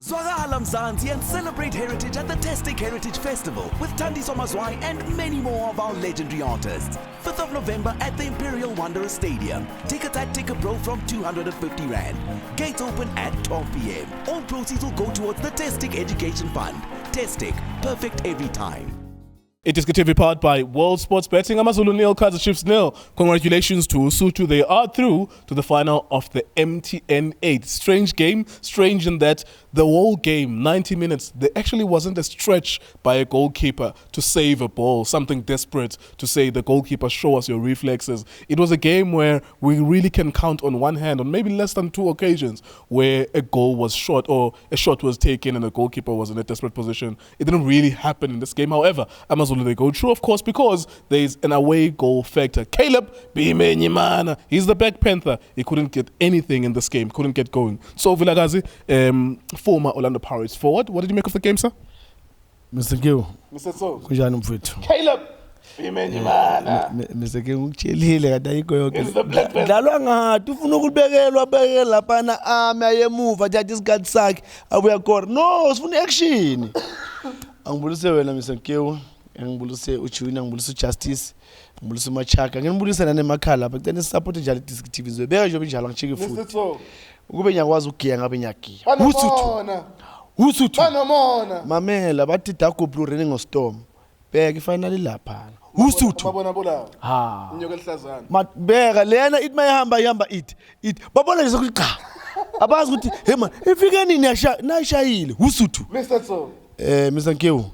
Zwakala Mzansi and celebrate heritage at the Testic Heritage Festival with Thandiso Mazwai and many more of our legendary artists. 5th of November at the Imperial Wanderers Stadium. Tickets at Ticket Pro from 250 Rand. Gates open at 12 p.m. All proceeds will go towards the Testic Education Fund. Testic, perfect every time. iDiskiTV powered by World Sports Betting. Amazulu nil, Kaizer Chiefs nil. Congratulations to Lesotho. They are through to the final of the MTN 8. Strange game. Strange in that the whole game, 90 minutes, there actually wasn't a stretch by a goalkeeper to save a ball. Something desperate to say the goalkeeper, show us your reflexes. It was a game where we really can count on one hand, on maybe less than 2 occasions, where a goal was shot or a shot was taken and the goalkeeper was in a desperate position. It didn't really happen in this game. However, Amazulu, they go through, of course, because there's an away goal factor. Caleb Bimenyimana, he's the back panther. He couldn't get anything in this game, couldn't get going. Tso Vilakazi, former Orlando Pirates forward. What did you make of the game, sir? Mr. Q. Mr. Tso. Kunjani mfowethu? Caleb Bimenyimana. Mr. Q ngikutshelile kade ayikho yonke. It's the black panther. Dlalwa ngathi ufuna ukubekelwa lapana ayemuva thatha isikhathi sakhe abuya khona. No, sifuna action. Angibulise wena Mr. Q. Ngibulise uJuina, ngibulise uJustice, ngibulise uMachaka, ngibulise nanemakhala lapha. Kutheni support njalo iDiskiTV zobeka nje njalo ngichike futhi. Mr. Tso. Ukube ngiyakwazi ukugiya ngabe ngiyagiya. Usuthu. Panomona. Mamela bathi Dago Blue running of storm. Beka ifinally lapha. Usuthu. Babona bolawo. Ha. Inyoka elihlazana. Beka lena ithi mayihamba ihamba it. Babona nje ukuthi cha. Abazi ukuthi hey man, ifike nini nashayile. Usuthu. Mr. Tso. Mr. Nkewu.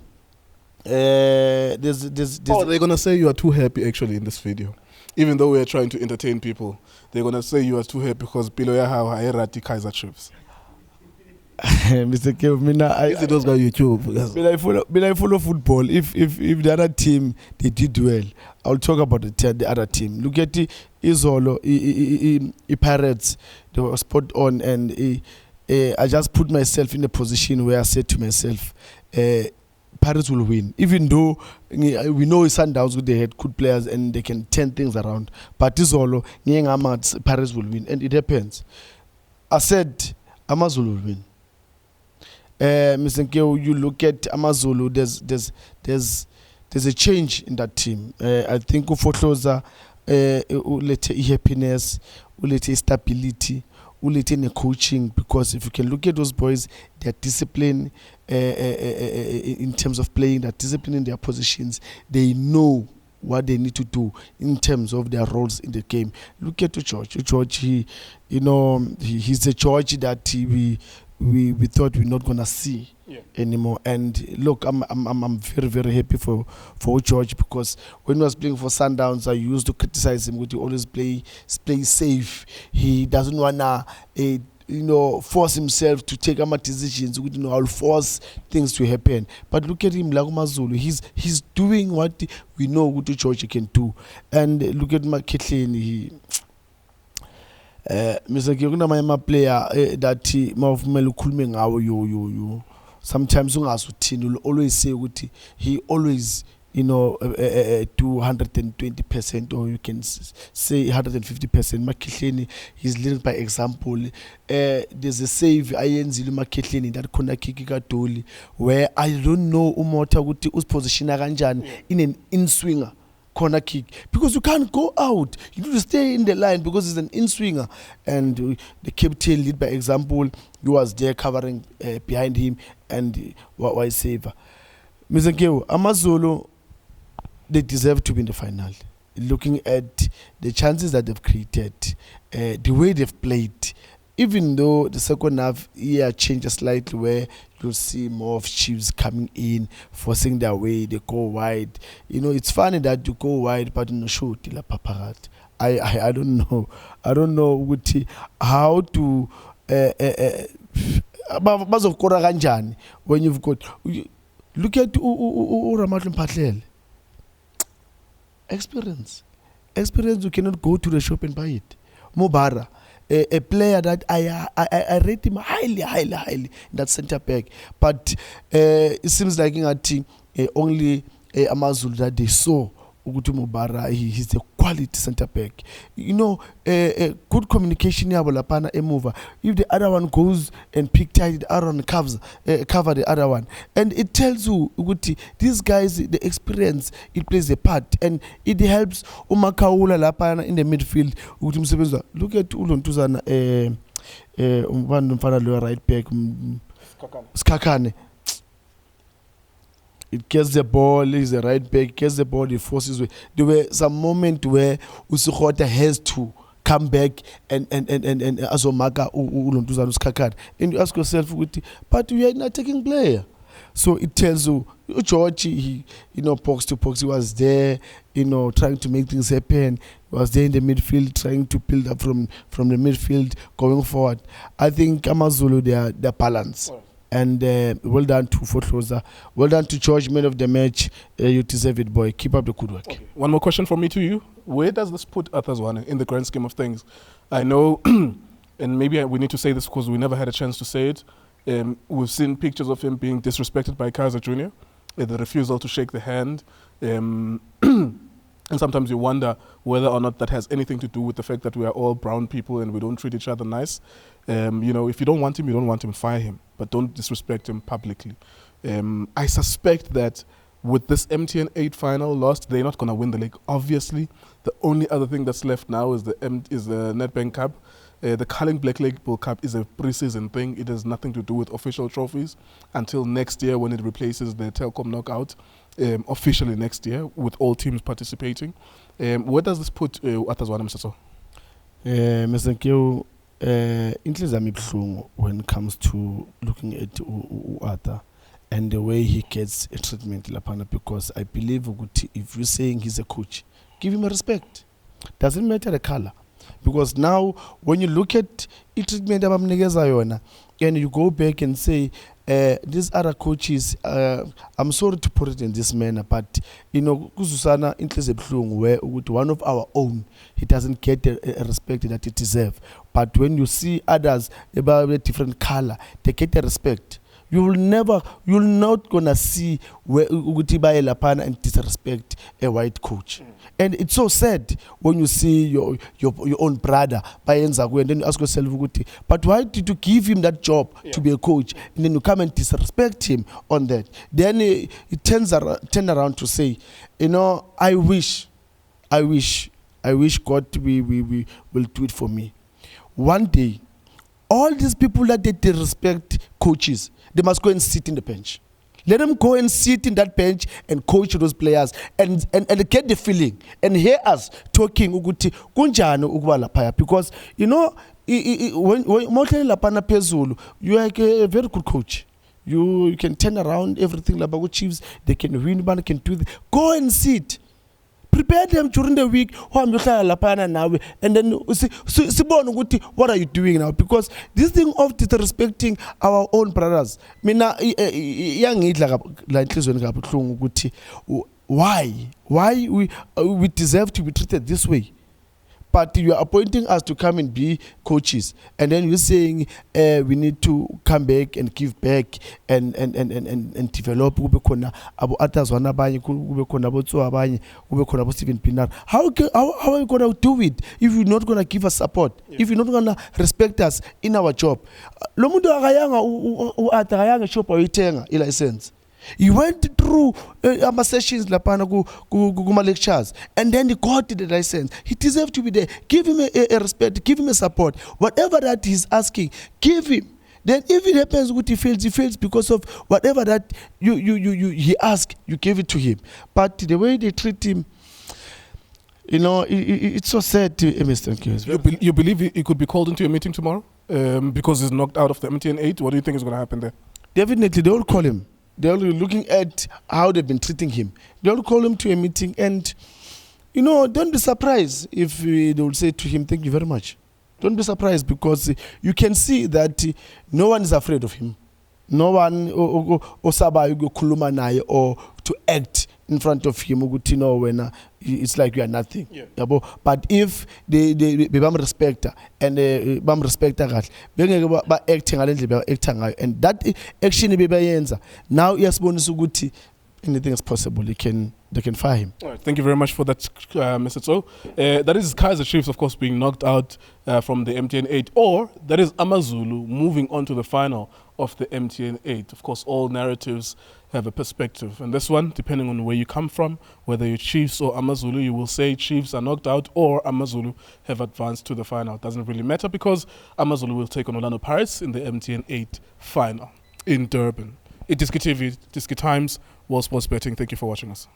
There's Oh, they're gonna say you are too happy actually in this video. Even though we are trying to entertain people, they're gonna say you are too happy because Pilo Yaha Hairati Kaizer Chiefs. Mr. Kev, I see those guys YouTube. I follow football. If the other team they did well, I'll talk about the other team. Look at the Izolo, Pirates. They were spot on, and I just put myself in a position where I said to myself, Pirates will win. Even though we know Sundowns they had good players and they can turn things around, but Izolo, Pirates will win, and it happens. I said Amazulu will win. Mr. Nkeo, you look at Amazulu, there's a change in that team. I think Ufotloza ulete happiness, ulete stability, ulete coaching, because if you can look at those boys, their discipline in terms of playing, their discipline in their positions, they know what they need to do in terms of their roles in the game. Look at George. George, he's a George that we thought we're not gonna see anymore. And look, I'm very, very happy for George, because when he was playing for Sundowns, I used to criticize him. Would he always play safe? He doesn't wanna force himself to take decisions. I'll force things to happen. But look at him, like Amazulu. He's doing what we know what George can do. And look at Maketleni. Mr. Kiyokuna player that mawufumela ukhulume ngawo yo sometimes ungasuthini will always say ukuthi he always do 120%, or you can say 150%. Maketleni, he's leading by example. There's a save ayenzile Maketleni that khona kick kadoli, where I don't know umota ukuthi uspositiona kanjani in an in-swinger corner kick, because you can't go out, you need to stay in the line because it's an in-swinger, and the captain lead by example. He was there covering behind him, and why save Mr. Nkeo, Amazulu, they deserve to be in the final. Looking at the chances that they've created, the way they've played, even though the second half changes slightly, where you'll see more of Chiefs coming in, forcing their way, they go wide. It's funny that you go wide, but no shoot till a paparat. I don't know. I don't know how to when you've got, look at Ramatun Patel. Experience, you cannot go to the shop and buy it. Mubara, a player that I rate him highly in that centre back, but it seems like only Amazulu that they saw ukuthi Mubara he's a quality centre back. You know, good communication yabo lapana emuva. If the other one goes and pick tight, the other one cover the other one, and it tells you ukuthi these guys, the experience, it plays a part, and it helps uMakaula lapana in the midfield. Ukuthi msebenzi. Look at uLontuzana umfana lo right back Skakane. It gets the ball, he's the right back, gets the ball, he forces way. There were some moment where Usukhota has to come back and Azomaka Ulontuzana Skakane. And you ask yourself, but we are an attacking player. So it tells you, George, he, box to box, he was there, trying to make things happen. He was there in the midfield, trying to build up from the midfield, going forward. I think Amazulu, they're balanced. Right. And well done to Footloser. Well done to George, man of the match. You deserve it, boy. Keep up the good work. Okay. One more question from me to you. Where does this put Arthur Zwane in the grand scheme of things? I know, and maybe we need to say this because we never had a chance to say it. We've seen pictures of him being disrespected by Kaizer Jr., the refusal to shake the hand. And sometimes you wonder whether or not that has anything to do with the fact that we are all brown people and we don't treat each other nice. If you don't want him, fire him. But don't disrespect him publicly. I suspect that with this MTN 8 final lost, they're not going to win the league. Obviously, the only other thing that's left now is the Nedbank Cup. The Culling Black Label Cup is a pre-season thing. It has nothing to do with official trophies until next year when it replaces the Telkom Knockout, officially next year with all teams participating. Where does this put Arthur Zwane, Mr. Tso? Mr. Nkeo, when it comes to looking at Arthur and the way he gets a treatment, because I believe if you're saying he's a coach, give him a respect. Doesn't matter the color. Because now, when you look at treatment and you go back and say, these other coaches, I'm sorry to put it in this manner, but Kuzusana where with one of our own, he doesn't get a respect that he deserves. But when you see others about a different color, they get a respect. You're not gonna see where Ugutiba Lapana and disrespect a white coach. And it's so sad when you see your own brother and then you ask yourself, but why did you give him that job to be a coach? And then you come and disrespect him on that. Then he turns around to say, I wish God will do it for me. One day, all these people that they disrespect coaches, they must go and sit in the bench. Let them go and sit in that bench and coach those players and get the feeling and hear us talking because when you are a very good coach. You can turn around everything like Chiefs. They can win, but they can do. Go and sit. Prepare them during the week. And then what are you doing now? Because this thing of disrespecting our own brothers. Why we deserve to be treated this way? But you are appointing us to come and be coaches, and then you're saying we need to come back and give back and develop. How are you going to do it if you're not going to give us support? Yeah. If you're not going to respect us in our job? He went through sessions, lectures, and then he got the license. He deserves to be there. Give him a respect, give him a support. Whatever that he's asking, give him. Then if it happens what he fails because of whatever that he asked, you give it to him. But the way they treat him, it's so sad, Mr. Nkeo. You believe he could be called into a meeting tomorrow because he's knocked out of the MTN 8? What do you think is going to happen there? Definitely, they will call him. They're looking at how they've been treating him. They'll call him to a meeting and, don't be surprised if they will say to him, thank you very much. Don't be surprised because you can see that no one is afraid of him. No one or to act in front of him when it's like you are nothing. Yeah. But if they respect and respect acting and that action now yes anything is possible. He can they can fire him. All right, thank you very much for that, Mr. Tso. That is Kaizer Chiefs, of course, being knocked out from the MTN 8, or that is Amazulu moving on to the final of the MTN 8. Of course, all narratives have a perspective. And this one, depending on where you come from, whether you're Chiefs or Amazulu, you will say Chiefs are knocked out or Amazulu have advanced to the final. It doesn't really matter because Amazulu will take on Orlando Pirates in the MTN 8 final in Durban. iDiskiTV, Diski Times, World Sports Betting. Thank you for watching us.